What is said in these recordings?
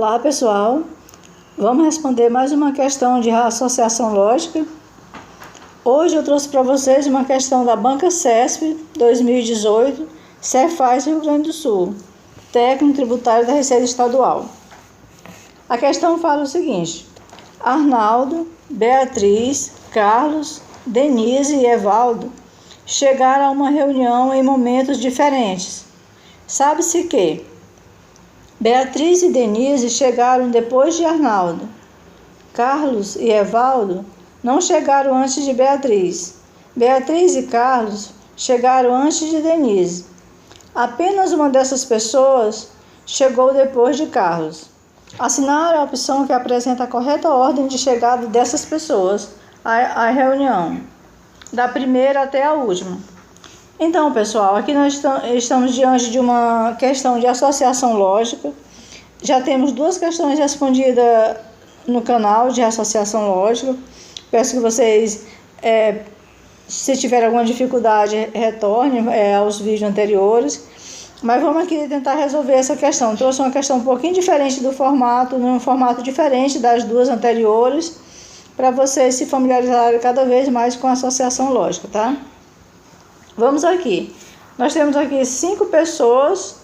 Olá pessoal, vamos responder mais uma questão de associação lógica. Hoje eu trouxe para vocês uma questão da Banca CESP 2018, Cefaz Rio Grande do Sul, técnico tributário da Receita Estadual. A questão fala o seguinte: Arnaldo, Beatriz, Carlos, Denise e Evaldo chegaram a uma reunião em momentos diferentes. Sabe-se que Beatriz e Denise chegaram depois de Arnaldo. Carlos e Evaldo não chegaram antes de Beatriz. Beatriz e Carlos chegaram antes de Denise. Apenas uma dessas pessoas chegou depois de Carlos. Assinar a opção que apresenta a correta ordem de chegada dessas pessoas à reunião, da primeira até a última. Então, pessoal, aqui nós estamos diante de uma questão de associação lógica. Já temos duas questões respondidas no canal de associação lógica. Peço que vocês, se tiverem alguma dificuldade, retornem aos vídeos anteriores. Mas vamos aqui tentar resolver essa questão. Trouxe uma questão um pouquinho diferente do formato, num formato diferente das duas anteriores, para vocês se familiarizarem cada vez mais com a associação lógica, tá? Vamos aqui. Nós temos aqui 5 pessoas.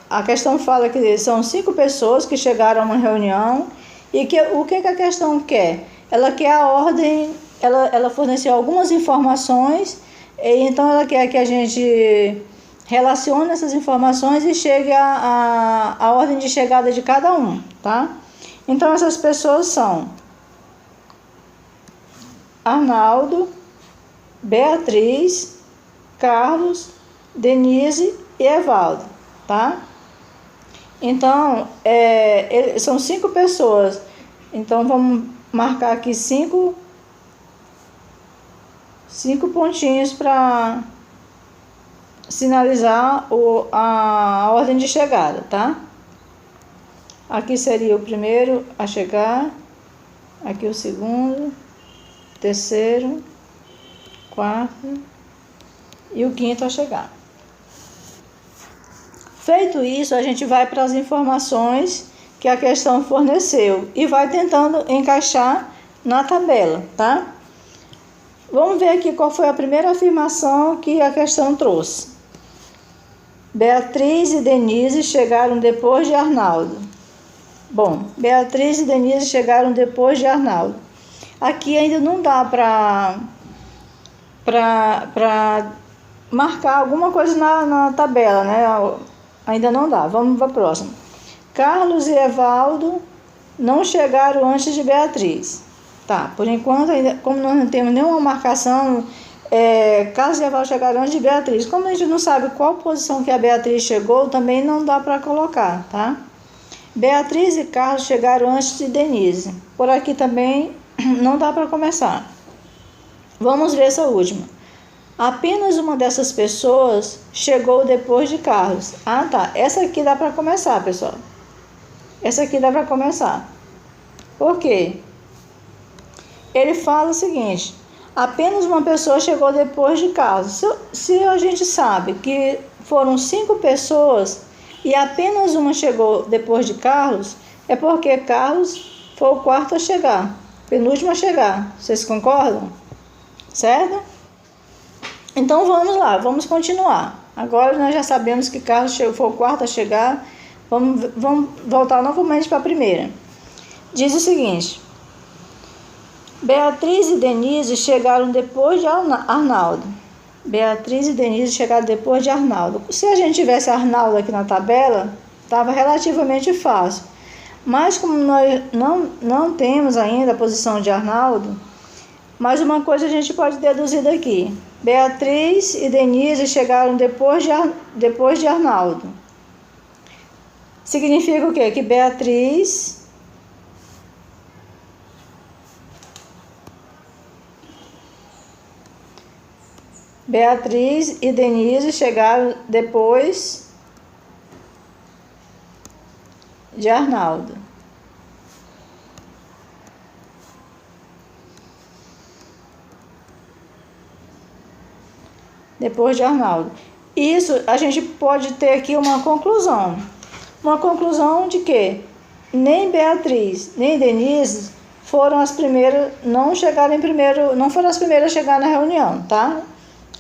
A questão fala que são 5 pessoas que chegaram a uma reunião. E o que a questão quer? Ela quer a ordem, ela forneceu algumas informações, e então ela quer que a gente relacione essas informações e chegue a ordem de chegada de cada um, tá? Então essas pessoas são Arnaldo, Beatriz, Carlos, Denise e Evaldo, tá? Então, são 5 pessoas. Então, vamos marcar aqui 5 pontinhos para sinalizar a ordem de chegada, tá? Aqui seria o primeiro a chegar, aqui o segundo, terceiro, quarto e o quinto a chegar. Feito isso, a gente vai para as informações que a questão forneceu e vai tentando encaixar na tabela, tá? Vamos ver aqui qual foi a primeira afirmação que a questão trouxe. Beatriz e Denise chegaram depois de Arnaldo. Bom, Beatriz e Denise chegaram depois de Arnaldo. Aqui ainda não dá para marcar alguma coisa na tabela, né? Ainda não dá. Vamos para a próxima. Carlos e Evaldo não chegaram antes de Beatriz. Tá, por enquanto, ainda, como nós não temos nenhuma marcação, Carlos e Evaldo chegaram antes de Beatriz. Como a gente não sabe qual posição que a Beatriz chegou, também não dá para colocar, tá? Beatriz e Carlos chegaram antes de Denise. Por aqui também não dá para começar. Vamos ver essa última. Apenas uma dessas pessoas chegou depois de Carlos. Ah, tá. Essa aqui dá para começar, pessoal. Essa aqui dá para começar. Por quê? Ele fala o seguinte: apenas uma pessoa chegou depois de Carlos. Se a gente sabe que foram 5 pessoas e apenas uma chegou depois de Carlos, é porque Carlos foi o quarto a chegar, penúltimo a chegar. Vocês concordam? Certo? Então vamos lá, vamos continuar. Agora nós já sabemos que Carlos foi o quarto a chegar. Vamos voltar novamente para a primeira. Diz o seguinte: Beatriz e Denise chegaram depois de Arnaldo. Beatriz e Denise chegaram depois de Arnaldo. Se a gente tivesse Arnaldo aqui na tabela, estava relativamente fácil. Mas como nós não temos ainda a posição de Arnaldo, mais uma coisa a gente pode deduzir daqui. Beatriz e Denise chegaram depois de Arnaldo. Significa o quê? Que Beatriz e Denise chegaram depois de Arnaldo. Depois de Arnaldo. Isso a gente pode ter aqui uma conclusão. Uma conclusão de que nem Beatriz, nem Denise foram as primeiras, não foram as primeiras a chegar na reunião, tá?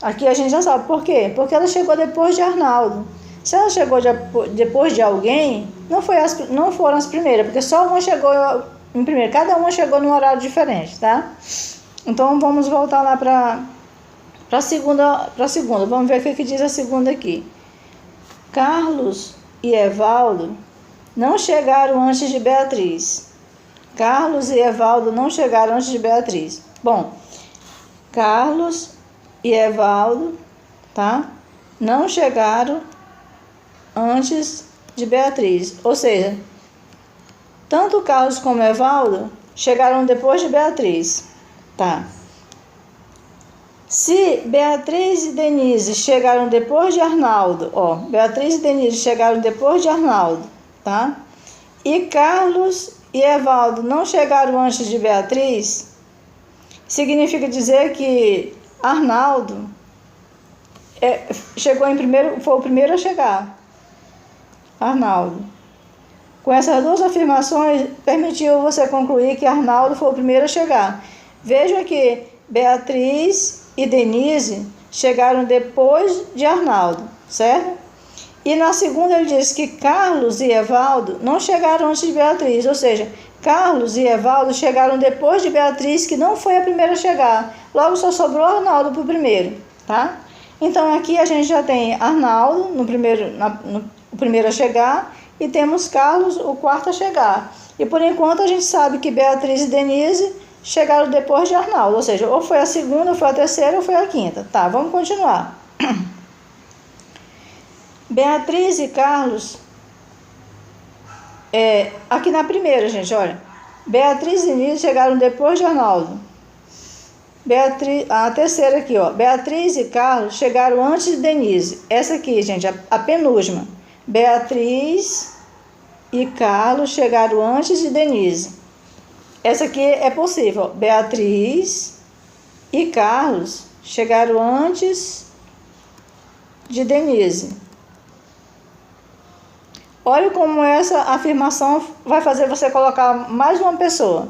Aqui a gente já sabe por quê? Porque ela chegou depois de Arnaldo. Se ela chegou depois de alguém, não foram as primeiras, porque só uma chegou em primeiro, cada uma chegou num horário diferente, tá? Então vamos voltar lá para a segunda. Vamos ver o que diz a segunda aqui. Carlos e Evaldo não chegaram antes de Beatriz. Carlos e Evaldo não chegaram antes de Beatriz. Bom, Carlos e Evaldo, tá? Não chegaram antes de Beatriz. Ou seja, tanto Carlos como Evaldo chegaram depois de Beatriz, tá? Se Beatriz e Denise chegaram depois de Arnaldo, Beatriz e Denise chegaram depois de Arnaldo, tá? E Carlos e Evaldo não chegaram antes de Beatriz, significa dizer que Arnaldo chegou em primeiro, foi o primeiro a chegar. Arnaldo. Com essas duas afirmações, permitiu você concluir que Arnaldo foi o primeiro a chegar. Veja que Beatriz e Denise chegaram depois de Arnaldo, certo? E na segunda ele diz que Carlos e Evaldo não chegaram antes de Beatriz, ou seja, Carlos e Evaldo chegaram depois de Beatriz, que não foi a primeira a chegar. Logo só sobrou Arnaldo para o primeiro, tá? Então aqui a gente já tem Arnaldo o primeiro a chegar, e temos Carlos, o quarto a chegar. E por enquanto a gente sabe que Beatriz e Denise chegaram depois de Arnaldo, ou seja, ou foi a segunda, ou foi a terceira, ou foi a quinta. Tá, vamos continuar. Beatriz e Carlos, aqui na primeira, gente, olha. Beatriz e Denise chegaram depois de Arnaldo. A terceira aqui, Beatriz e Carlos chegaram antes de Denise. Essa aqui, gente, a penúltima. Beatriz e Carlos chegaram antes de Denise. Essa aqui é possível. Beatriz e Carlos chegaram antes de Denise. Olha como essa afirmação vai fazer você colocar mais uma pessoa.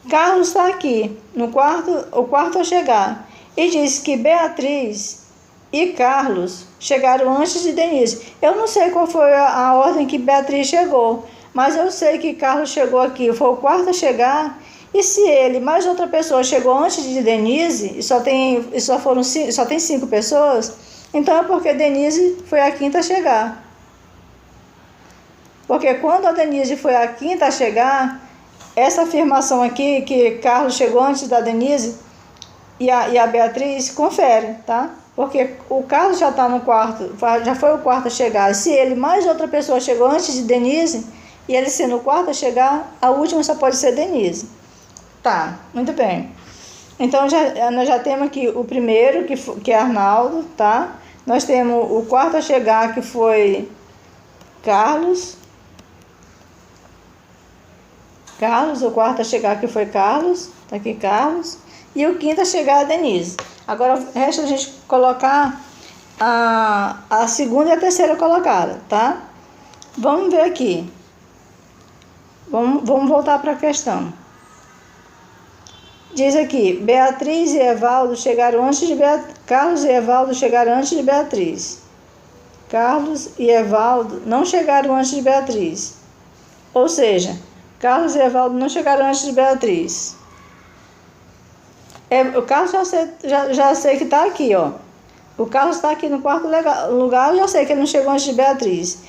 Carlos está aqui, o quarto a chegar, e diz que Beatriz e Carlos chegaram antes de Denise. Eu não sei qual foi a ordem que Beatriz chegou, mas eu sei que Carlos chegou aqui, foi o quarto a chegar, e se ele, mais outra pessoa, chegou antes de Denise, e só tem 5 pessoas, então é porque Denise foi a quinta a chegar. Porque quando a Denise foi a quinta a chegar, essa afirmação aqui, que Carlos chegou antes da Denise e a Beatriz, confere, tá? Porque o Carlos já está no quarto, já foi o quarto a chegar. Se ele mais outra pessoa chegou antes de Denise, e ele sendo o quarto a chegar, a última só pode ser Denise. Tá, muito bem. Então, nós já temos aqui o primeiro, que é Arnaldo, tá? Nós temos o quarto a chegar, que foi Carlos, o quarto a chegar que foi Carlos, tá aqui Carlos, e o quinto a chegar a Denise. Agora resta a gente colocar a segunda e a terceira colocada, tá? Vamos ver aqui. Vamos voltar para a questão. Diz aqui, Beatriz e Evaldo chegaram antes de Carlos e Evaldo chegaram antes de Beatriz. Carlos e Evaldo não chegaram antes de Beatriz. Ou seja, Carlos e Evaldo não chegaram antes de Beatriz. O Carlos já sei que está aqui, O Carlos está aqui no quarto lugar, eu já sei que ele não chegou antes de Beatriz.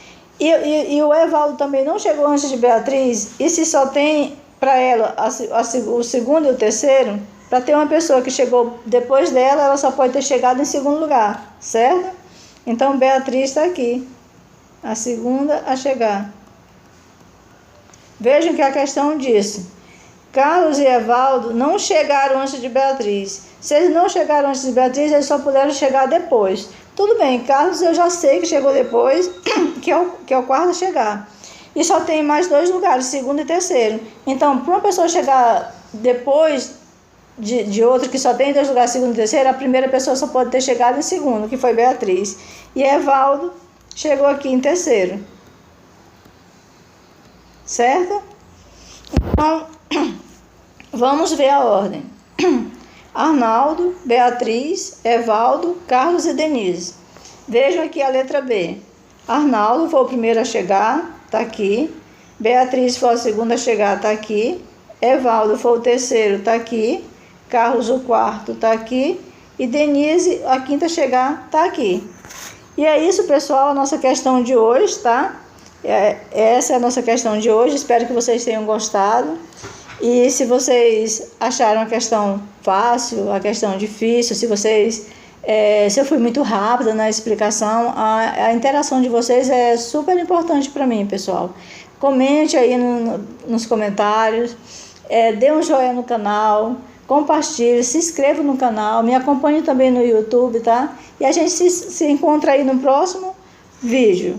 E o Evaldo também não chegou antes de Beatriz. E se só tem para ela o segundo e o terceiro, para ter uma pessoa que chegou depois dela, ela só pode ter chegado em segundo lugar, certo? Então Beatriz está aqui, a segunda a chegar. Vejam que a questão disse: Carlos e Evaldo não chegaram antes de Beatriz. Se eles não chegaram antes de Beatriz, eles só puderam chegar depois. Tudo bem, Carlos eu já sei que chegou depois, que é o quarto a chegar. E só tem mais 2 lugares, segundo e terceiro. Então, para uma pessoa chegar depois de outro que só tem 2 lugares, segundo e terceiro, a primeira pessoa só pode ter chegado em segundo, que foi Beatriz. E Evaldo chegou aqui em terceiro. certo? Então, vamos ver a ordem. Arnaldo, Beatriz, Evaldo, Carlos e Denise. Vejam aqui a letra B. Arnaldo foi o primeiro a chegar, está aqui. Beatriz foi a segunda a chegar, está aqui. Evaldo foi o terceiro, está aqui. Carlos, o quarto, está aqui. E Denise, a quinta a chegar, está aqui. E é isso, pessoal, a nossa questão de hoje, tá? Essa é a nossa questão de hoje. Espero que vocês tenham gostado. E se vocês acharam a questão fácil, a questão difícil, se eu fui muito rápida na explicação, a interação de vocês é super importante para mim, pessoal. Comente aí nos comentários, dê um joinha no canal, compartilhe, se inscreva no canal, me acompanhe também no YouTube, tá? E a gente se encontra aí no próximo vídeo.